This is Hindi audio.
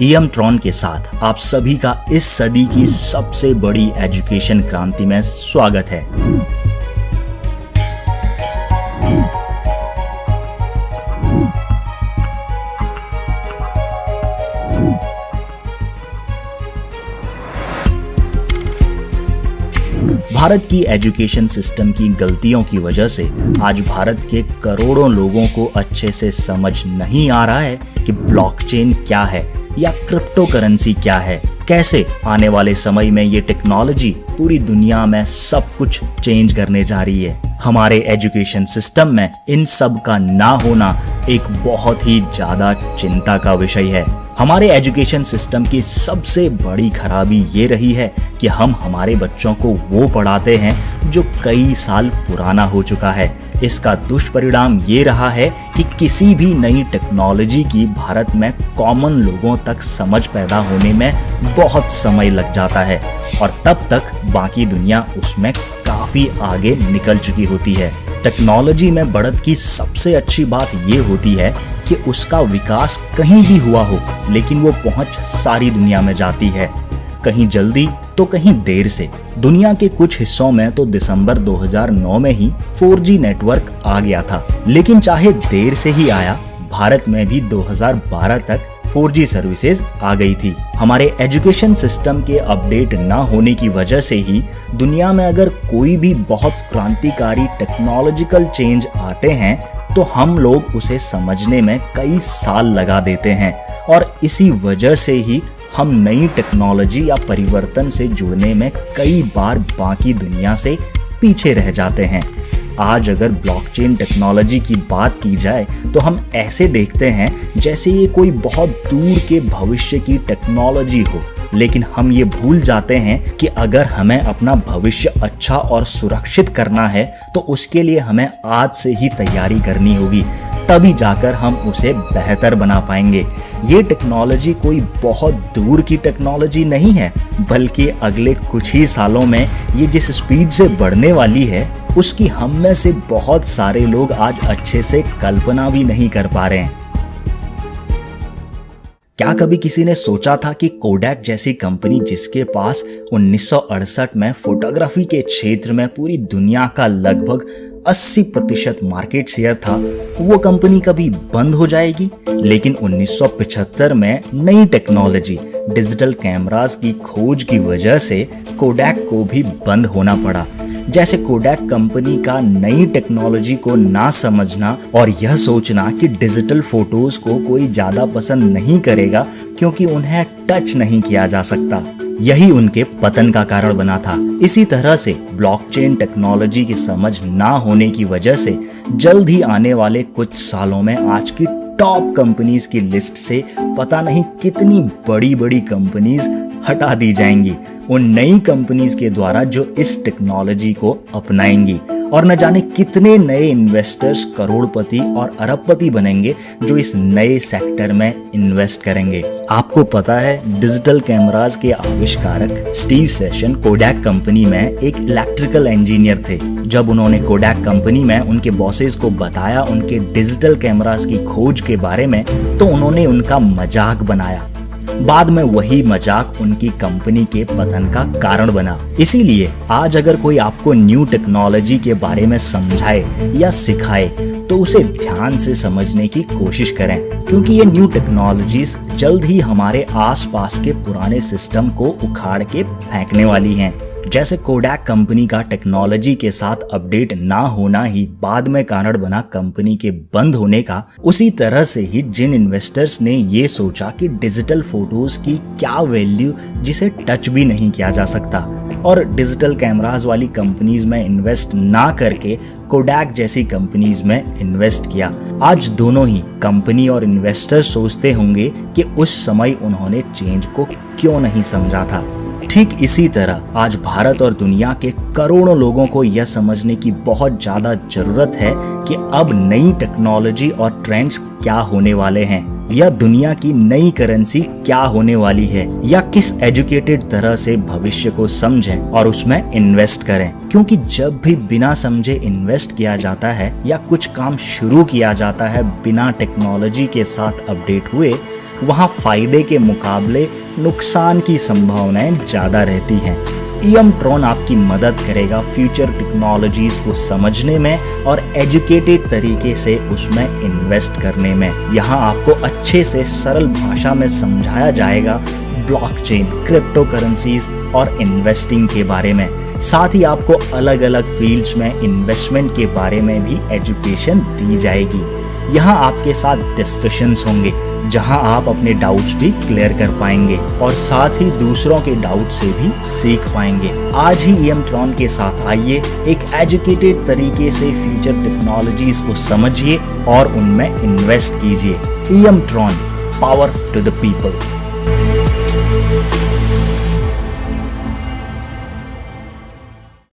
ईएमट्रॉन के साथ आप सभी का इस सदी की सबसे बड़ी एजुकेशन क्रांति में स्वागत है। भारत की एजुकेशन सिस्टम की गलतियों की वजह से आज भारत के करोड़ों लोगों को अच्छे से समझ नहीं आ रहा है कि ब्लॉकचेन क्या है या क्रिप्टो करेंसी क्या है। कैसे आने वाले समय में ये टेक्नोलॉजी पूरी दुनिया में सब कुछ चेंज करने जा रही है। हमारे एजुकेशन सिस्टम में इन सब का ना होना एक बहुत ही ज्यादा चिंता का विषय है। हमारे एजुकेशन सिस्टम की सबसे बड़ी खराबी ये रही है कि हम हमारे बच्चों को वो पढ़ाते हैं जो कई साल पुराना हो चुका है। इसका दुष्परिणाम ये रहा है कि किसी भी नई टेक्नोलॉजी की भारत में कॉमन लोगों तक समझ पैदा होने में बहुत समय लग जाता है और तब तक बाकी दुनिया उसमें काफी आगे निकल चुकी होती है। टेक्नोलॉजी में बढ़त की सबसे अच्छी बात ये होती है कि उसका विकास कहीं भी हुआ हो, लेकिन वो पहुंच सारी दुनिया में जाती है, कहीं जल्दी तो कहीं देर से। दुनिया के कुछ हिस्सों में तो दिसंबर 2009 में ही 4G नेटवर्क आ गया था, लेकिन चाहे देर से ही आया, भारत में भी 2012 तक 4G सर्विसेज आ गई थी। हमारे एजुकेशन सिस्टम के अपडेट ना होने की वजह से ही दुनिया में अगर कोई भी बहुत क्रांतिकारी टेक्नोलॉजिकल चेंज आते हैं तो हम लोग उसे समझने में कई साल लगा देते हैं और इसी वजह से ही हम नई टेक्नोलॉजी या परिवर्तन से जुड़ने में कई बार बाकी दुनिया से पीछे रह जाते हैं। आज अगर ब्लॉकचेन टेक्नोलॉजी की बात की जाए तो हम ऐसे देखते हैं जैसे ये कोई बहुत दूर के भविष्य की टेक्नोलॉजी हो, लेकिन हम ये भूल जाते हैं कि अगर हमें अपना भविष्य अच्छा और सुरक्षित करना है तो उसके लिए हमें आज से ही तैयारी करनी होगी, तभी जाकर हम उसे बेहतर बना पाएंगे। ये टेक्नोलॉजी कोई बहुत दूर की टेक्नोलॉजी नहीं है, बल्कि अगले कुछ ही सालों में ये जिस स्पीड से बढ़ने वाली है उसकी हम में से बहुत सारे लोग आज अच्छे से कल्पना भी नहीं कर पा रहे हैं। क्या कभी किसी ने सोचा था कि कोडैक जैसी कंपनी, जिसके पास 1968 में फोटोग्राफी के क्षेत्र में पूरी दुनिया का लगभग 80% मार्केट शेयर था, वो कंपनी कभी बंद हो जाएगी? लेकिन 1975 में नई टेक्नोलॉजी डिजिटल कैमरास की खोज की वजह से कोडैक को भी बंद होना पड़ा। जैसे कोडैक कंपनी का नई टेक्नोलॉजी को ना समझना और यह सोचना कि डिजिटल फोटोज को कोई ज्यादा पसंद नहीं करेगा क्योंकि उन्हें टच नहीं किया जा सकता, यही उनके पतन का कारण बना था। इसी तरह से ब्लॉकचेन टेक्नोलॉजी की समझ ना होने की वजह से जल्द ही आने वाले कुछ सालों में आज की टॉप कंपनीज की लिस्ट से पता नहीं कितनी बड़ी बड़ी कंपनीज हटा दी जाएंगी उन नई कंपनीज के द्वारा जो इस टेक्नोलॉजी को अपनाएंगी, और न जाने कितने नए इन्वेस्टर्स करोड़पति और अरबपति बनेंगे जो इस नए सेक्टर में इन्वेस्ट करेंगे। आपको पता है, डिजिटल कैमरास के आविष्कारक स्टीव सेशन कोडैक कंपनी में एक इलेक्ट्रिकल इंजीनियर थे। जब उन्होंने कोडैक कंपनी में उनके बॉसेस को बताया उनके डिजिटल कैमरास की खोज के बारे में, तो उन्होंने उनका मजाक बनाया। बाद में वही मजाक उनकी कंपनी के पतन का कारण बना। इसीलिए आज अगर कोई आपको न्यू टेक्नोलॉजी के बारे में समझाए या सिखाए तो उसे ध्यान से समझने की कोशिश करें, क्योंकि ये न्यू टेक्नोलॉजीज जल्द ही हमारे आसपास के पुराने सिस्टम को उखाड़ के फेंकने वाली हैं। जैसे कोडैक कंपनी का टेक्नोलॉजी के साथ अपडेट ना होना ही बाद में कारण बना कंपनी के बंद होने का, उसी तरह से ही जिन इन्वेस्टर्स ने ये सोचा कि डिजिटल फोटोज की क्या वैल्यू जिसे टच भी नहीं किया जा सकता, और डिजिटल कैमरास वाली कंपनीज में इन्वेस्ट ना करके कोडैक जैसी कंपनीज में इन्वेस्ट किया, आज दोनों ही कंपनी और इन्वेस्टर सोचते होंगे कि उस समय उन्होंने चेंज को क्यों नहीं समझा था। ठीक इसी तरह आज भारत और दुनिया के करोड़ों लोगों को यह समझने की बहुत ज्यादा जरूरत है कि अब नई टेक्नोलॉजी और ट्रेंड्स क्या होने वाले हैं। या दुनिया की नई करेंसी क्या होने वाली है, या किस एजुकेटेड तरह से भविष्य को समझें और उसमें इन्वेस्ट करें। क्योंकि जब भी बिना समझे इन्वेस्ट किया जाता है या कुछ काम शुरू किया जाता है बिना टेक्नोलॉजी के साथ अपडेट हुए, वहाँ फायदे के मुकाबले नुकसान की संभावनाएं ज्यादा रहती हैं। ईएमट्रॉन आपकी मदद करेगा फ्यूचर टेक्नोलॉजीज को समझने में और एजुकेटेड तरीके से उसमें इन्वेस्ट करने में। यहाँ आपको अच्छे से सरल भाषा में समझाया जाएगा ब्लॉकचेन, क्रिप्टो करेंसीज और इन्वेस्टिंग के बारे में। साथ ही आपको अलग अलग फील्ड्स में इन्वेस्टमेंट के बारे में भी एजुकेशन दी जाएगी। यहाँ आपके साथ डिस्कशंस होंगे जहां आप अपने डाउट्स भी क्लियर कर पाएंगे और साथ ही दूसरों के डाउट से भी सीख पाएंगे। आज ही ईएमट्रॉन के साथ आइए, एक एजुकेटेड तरीके से फ्यूचर टेक्नोलॉजीज को समझिए और उनमें इन्वेस्ट कीजिए। ईएमट्रॉन, पावर टू द पीपल।